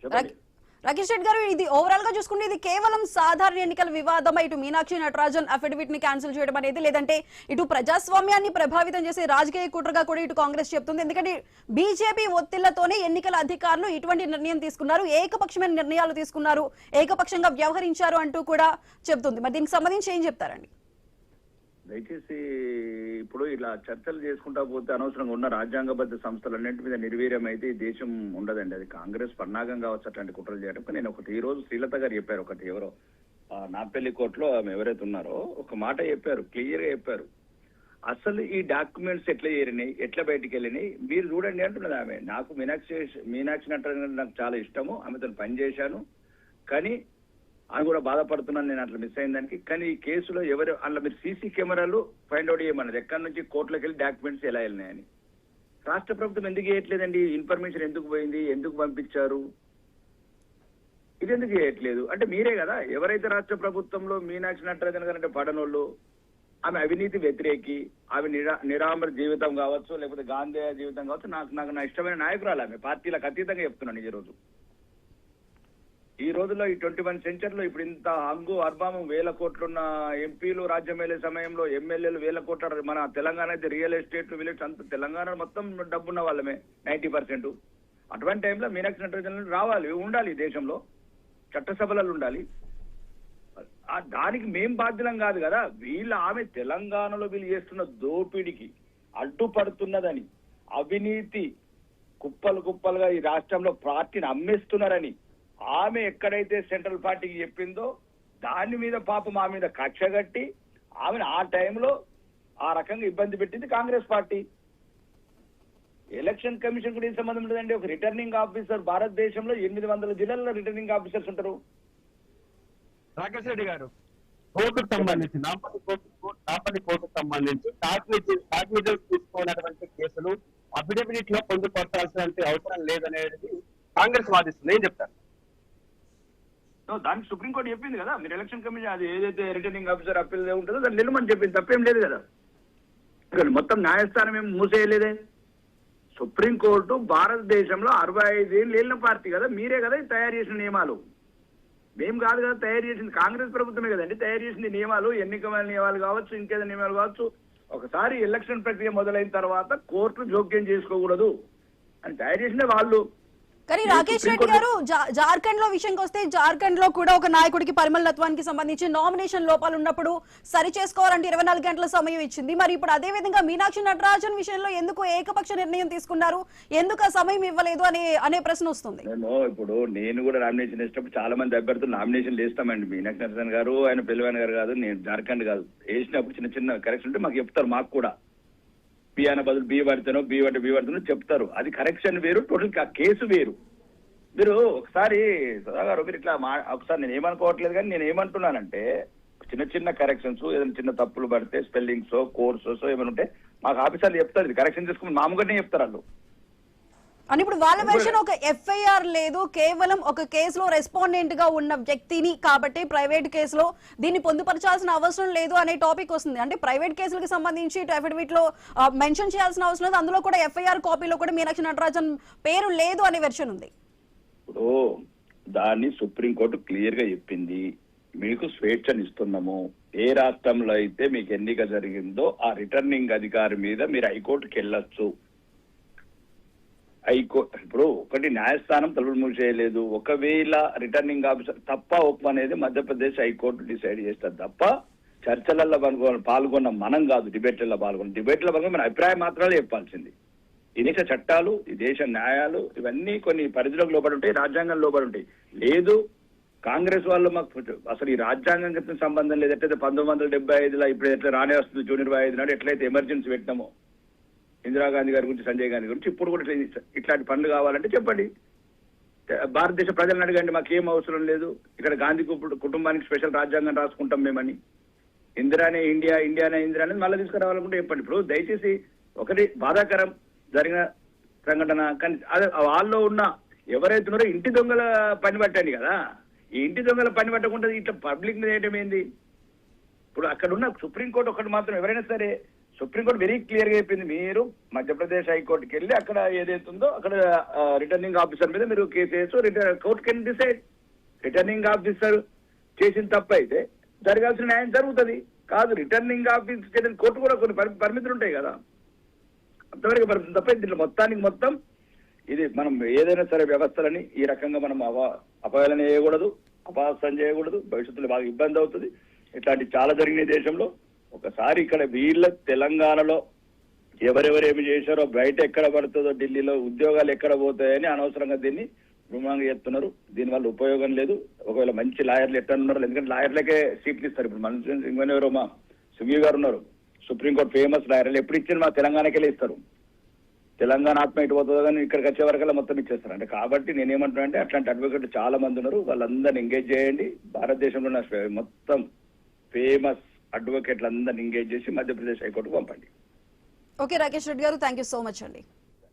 చెప్పండి. రాకేష్ రెడ్డి గారు, ఇది ఓవరాల్ గా చూసుకుంటే ఇది కేవలం సాధారణ ఎన్నికల వివాదం, ఇటు మీనాక్షి నటరాజన్ అఫిడవిట్ ని క్యాన్సిల్ చేయడం అనేది, లేదంటే ఇటు ప్రజాస్వామ్యాన్ని ప్రభావితం చేసే రాజకీయ కుట్రగా కూడా ఇటు కాంగ్రెస్ చెప్తుంది. ఎందుకంటే బీజేపీ ఒత్తిళ్లతోనే ఎన్నికల అధికారులు ఇటువంటి నిర్ణయం తీసుకున్నారు, ఏకపక్షమైన నిర్ణయాలు తీసుకున్నారు, ఏకపక్షంగా వ్యవహరించారు అంటూ కూడా చెప్తుంది. మరి దీనికి సంబంధించి ఏం చెప్తారండి? దయచేసి ఇప్పుడు ఇలా చర్చలు చేసుకుంటా పోతే అనవసరంగా ఉన్న రాజ్యాంగబద్ధ సంస్థలన్నింటి మీద నిర్వీర్యం అయితే ఈ దేశం ఉండదండి. అది కాంగ్రెస్ పన్నాగం కావచ్చు అట్లాంటి కుట్రలు చేయడం. నేను ఒకటి ఈ రోజు శ్రీలత గారు చెప్పారు, ఒకటి ఎవరో నాపల్లి కోర్టులో ఆమె ఎవరైతే ఉన్నారో ఒక మాట చెప్పారు, క్లియర్ గా చెప్పారు. అసలు ఈ డాక్యుమెంట్స్ ఎట్లా చేరినాయి, ఎట్లా బయటికి వెళ్ళినాయి మీరు చూడండి అంటున్నది ఆమె. నాకు మీనాక్షి నటరాజన్ నాకు చాలా ఇష్టము, ఆమెతో పని చేశాను, కానీ అని కూడా బాధపడుతున్నాను నేను అట్లా మిస్ అయిన దానికి. కానీ ఈ కేసులో ఎవరు అట్లా మీరు సీసీ కెమెరాలు ఫైండ్ అవుట్ చేయమన్నది, ఎక్కడి నుంచి కోర్టులోకి వెళ్ళి డాక్యుమెంట్స్ ఎలా వెళ్ళినాయని. రాష్ట్ర ప్రభుత్వం ఎందుకు చేయట్లేదండి? ఇన్ఫర్మేషన్ ఎందుకు పోయింది, ఎందుకు పంపించారు, ఇది ఎందుకు చేయట్లేదు అంటే మీరే కదా. ఎవరైతే రాష్ట్ర ప్రభుత్వంలో మీనాక్షి నటరాజన్ గారు అంటే పడనోళ్ళు, ఆమె అవినీతి వ్యతిరేకి, ఆమె నిరామర జీవితం కావచ్చు, లేకపోతే గాంధీ జీవితం కావచ్చు, నాకు నా ఇష్టమైన నాయకురాలు ఆమె. పార్టీలకు అతీతంగా చెప్తున్నాను. ఈ రోజుల్లో ఈ 21 సెంచరీలో ఇప్పుడు ఇంత హంగు అర్బాము 1000 కోట్లున్న ఎంపీలు రాజ్యం వెళ్లే సమయంలో ఎమ్మెల్యేలు 1000 కోట్ల, మన తెలంగాణ అయితే రియల్ ఎస్టేట్ విలేజ్ అంత తెలంగాణ మొత్తం డబ్బున్న వాళ్ళమే 90%. అటువంటి టైంలో మీనాక్షి నటరాజన్ రావాలి, ఉండాలి, దేశంలో చట్టసభలలో ఉండాలి. దానికి మేం బాధ్యులం కాదు కదా. ఆమె తెలంగాణలో వీళ్ళు చేస్తున్న దోపిడికి అడ్డుపడుతున్నదని, అవినీతి కుప్పలుగా ఈ రాష్ట్రంలో పార్టీని అమ్మేస్తున్నారని ఆమె ఎక్కడైతే సెంట్రల్ పార్టీకి చెప్పిందో దాని మీద పాపం మా మీద కక్ష కట్టి ఆమెను ఆ టైంలో ఆ రకంగా ఇబ్బంది పెట్టింది కాంగ్రెస్ పార్టీ. ఎలక్షన్ కమిషన్ కూడా ఏం సంబంధం ఉంటుందండి? ఒక రిటర్నింగ్ ఆఫీసర్, భారతదేశంలో 800 జిల్లాల్లో రిటర్నింగ్ ఆఫీసర్స్ ఉంటారు. రాకేష్ రెడ్డి గారు, కోర్టుకు సంబంధించి నాపల్లి కోర్టుకు సంబంధించి కాగ్నిజెన్స్ తీసుకున్నటువంటి కేసులు అఫిడవిట్ లో పొందుపరచాల్సిన అవసరం లేదనేది కాంగ్రెస్ వాదిస్తుంది. ఏం చెప్తారు? దానికి సుప్రీంకోర్టు చెప్పింది కదా, మీరు ఎలక్షన్ కమిషన్ అది ఏదైతే రిటర్నింగ్ ఆఫీసర్ అప్పీల్ ఉంటుందో దాన్ని నిలమని చెప్పింది, తప్పేం లేదు కదా. మొత్తం న్యాయస్థానం ఏం మూసేయలేదే. సుప్రీంకోర్టు భారతదేశంలో 65 ఏళ్ళు ఏళ్ళ పార్టీ కదా, మీరే కదా తయారు చేసిన నియమాలు, మేము కాదు కదా తయారు చేసింది, కాంగ్రెస్ ప్రభుత్వమే కదండి తయారు చేసింది నియమాలు. ఎన్నికల నియమాలు కావచ్చు, ఇంకేదో నియమాలు కావచ్చు. ఒకసారి ఎలక్షన్ ప్రక్రియ మొదలైన తర్వాత కోర్టు జోక్యం చేసుకోకూడదు అని తయారు చేసిన వాళ్ళు. కానీ రాకేష్ రెడ్డి గారు, జార్ఖండ్ లో విషయంకి వస్తే, జార్ఖండ్ లో కూడా ఒక నాయకుడికి పరిమళత్వానికి సంబంధించి నామినేషన్ లోపాలు ఉన్నప్పుడు సరి చేసుకోవాలంటే 24 గంటల సమయం ఇచ్చింది. మరి ఇప్పుడు అదే విధంగా మీనాక్షి నటరాజన్ విషయంలో ఎందుకు ఏకపక్ష నిర్ణయం తీసుకున్నారు, ఎందుకు ఆ సమయం ఇవ్వలేదు అనే ప్రశ్న వస్తుంది. ఇప్పుడు నేను కూడా నామినేషన్ వేసినప్పుడు చాలా మంది అభ్యర్థులు నామినేషన్ వేస్తామండి. మీనాక్షి నటరాజన్ గారు, ఆయన పెళ్లివాన్ గారు కాదు, నేను జార్ఖండ్ కాదు, వేసినప్పుడు చిన్న కరెక్షన్ ఉంటే మాకు చెప్తారు. మాకు కూడా బి అనే బదులు బి పడితేనో, బి పడితేనో చెప్తారు. అది కరెక్షన్ వేరు, టోటల్ కేసు వేరు. మీరు ఒకసారి సదా గారు మీరు ఇట్లా ఒకసారి నేను ఏమనుకోవట్లేదు, కానీ నేను ఏమంటున్నానంటే చిన్న కరెక్షన్స్, ఏదైనా చిన్న తప్పులు పడితే స్పెల్లింగ్స్, కోర్సెస్ ఏమైనా ఉంటే మాకు ఆఫీసర్లు చెప్తారు, ఇది కరెక్షన్ చేసుకుని మామూలుగానే చెప్తారు వాళ్ళు. అని ఇప్పుడు వాళ్ళ వెర్షన్ ఒక ఎఫ్ఐఆర్ లేదు, కేవలం ఒక కేసులో రెస్పాండెంట్ గా ఉన్న వ్యక్తిని కాబట్టి ప్రైవేట్ కేసులో దీన్ని పొందుపరచాల్సిన అవసరం లేదు అనే టాపిక్ వస్తుంది. అంటే ప్రైవేట్ కేసులకు సంబంధించి అఫిడవిట్ లో మెన్షన్ చేయాల్సిన అవసరం లేదు, అందులో కూడా ఎఫ్ఐఆర్ కాపీలో కూడా మీనాక్షి నటరాజన్ పేరు లేదు అనే వెర్షన్ ఉంది. ఇప్పుడు దాన్ని సుప్రీంకోర్టు క్లియర్ గా చెప్పింది, మీకు స్వేచ్ఛనిస్తున్నాము. ఏ రాష్ట్రంలో అయితే మీకు ఎన్నిక జరిగిందో ఆ రిటర్నింగ్ అధికారి మీద మీరు హైకోర్టుకి వెళ్ళొచ్చు. ఇప్పుడు ఒకటి న్యాయస్థానం తలుపులు మూసేయలేదు. ఒకవేళ రిటర్నింగ్ ఆఫీసర్ తప్ప ఒప్పు అనేది మధ్యప్రదేశ్ హైకోర్టు డిసైడ్ చేస్తారు తప్ప చర్చలలో పాల్గొన్న మనం కాదు, డిబేట్లలో పాల్గొన్న మన అభిప్రాయం మాత్రాలే చెప్పాల్సింది. ఈ దేశ చట్టాలు, ఈ దేశ న్యాయాలు ఇవన్నీ కొన్ని పరిధిలోకి లోబడి ఉంటాయి, రాజ్యాంగం లోబడి ఉంటాయి. లేదు కాంగ్రెస్ వాళ్ళు మాకు అసలు ఈ రాజ్యాంగం సంబంధం లేదు, ఎట్లయితే 1975లో ఇప్పుడు ఎట్లా రానే వస్తుంది జూన్ 25 నాడు ఎట్లయితే ఎమర్జెన్సీ పెట్టినామో ఇందిరాగాంధీ గారి గురించి, సంజయ్ గాంధీ గురించి, ఇప్పుడు కూడా ఇట్లాంటి పనులు కావాలంటే చెప్పండి. భారతదేశ ప్రజలను అడగండి, మాకేం అవసరం లేదు, ఇక్కడ గాంధీ కుటుంబానికి స్పెషల్ రాజ్యాంగం రాసుకుంటాం మేమని. ఇందిరానే ఇండియా, ఇండియానే ఇందిరా అనేది మళ్ళీ తీసుకురావాలనుకుంటే చెప్పండి. ఇప్పుడు దయచేసి ఒకటి బాధాకరం జరిగిన సంఘటన, కానీ అదే వాళ్ళలో ఉన్న ఎవరైతే ఉన్నారో ఇంటి దొంగల పని పట్టండి కదా. ఈ ఇంటి దొంగల పని పట్టకుండా ఇట్లా పబ్లిక్ మీద ఏంటమేంది? ఇప్పుడు అక్కడ ఉన్న సుప్రీంకోర్టు ఒకటి మాత్రం ఎవరైనా సరే సుప్రీంకోర్టు వెరీ క్లియర్ గా చెప్పింది, మీరు మధ్యప్రదేశ్ హైకోర్టుకి వెళ్ళి అక్కడ ఏదైతే ఉందో అక్కడ రిటర్నింగ్ ఆఫీసర్ మీద మీరు కేసు వేయచ్చు, court can decide. Returning officer చేసిన తప్పు అయితే జరగాల్సిన న్యాయం జరుగుతుంది. కాదు రిటర్నింగ్ ఆఫీస్ చేసిన కోర్టు కూడా కొన్ని పరిమితులు ఉంటాయి కదా, అంతవరకు పరిమితులు తప్ప దీంట్లో మొత్తానికి మొత్తం ఇది మనం ఏదైనా సరే వ్యవస్థలని ఈ రకంగా మనం అపహేళన చేయకూడదు, అపహాస్యం చేయకూడదు. భవిష్యత్తులో బాగా ఇబ్బంది అవుతుంది. ఇట్లాంటి చాలా జరిగిన దేశంలో. ఒకసారి ఇక్కడ వీళ్ళ తెలంగాణలో ఎవరెవరేమి చేశారో బయట ఎక్కడ పడుతుందో, ఢిల్లీలో ఉద్యోగాలు ఎక్కడ పోతాయని అనవసరంగా దీన్ని రుమాంగా చెప్తున్నారు. దీనివల్ల ఉపయోగం లేదు. ఒకవేళ మంచి లాయర్లు ఎట్లా ఉన్నారు, ఎందుకంటే లాయర్లకే సీట్లు ఇస్తారు. ఇప్పుడు మన ఎవరో మా సుమీ గారు ఉన్నారు, సుప్రీంకోర్టు ఫేమస్ లాయర్లు, ఎప్పుడు ఇచ్చిన మా తెలంగాణకెళ్ళి ఇస్తారు. తెలంగాణ ఆత్మ ఇటు పోతుందో కానీ ఇక్కడికి వచ్చే వరకల్లా మొత్తం ఇచ్చేస్తారు. అంటే కాబట్టి నేనేమంటున్నా అంటే అట్లాంటి అడ్వకేట్లు చాలా మంది ఉన్నారు, వాళ్ళందరినీ ఎంగేజ్ చేయండి. భారతదేశంలో ఉన్న మొత్తం ఫేమస్ అడ్వకేట్లు అందరిని ఎంగేజ్ చేసి మధ్యప్రదేశ్ హైకోర్టుకు పంపండి. ఓకే రాకేష్ రెడ్డి గారు, థ్యాంక్ యూ సో మచ్ అండి.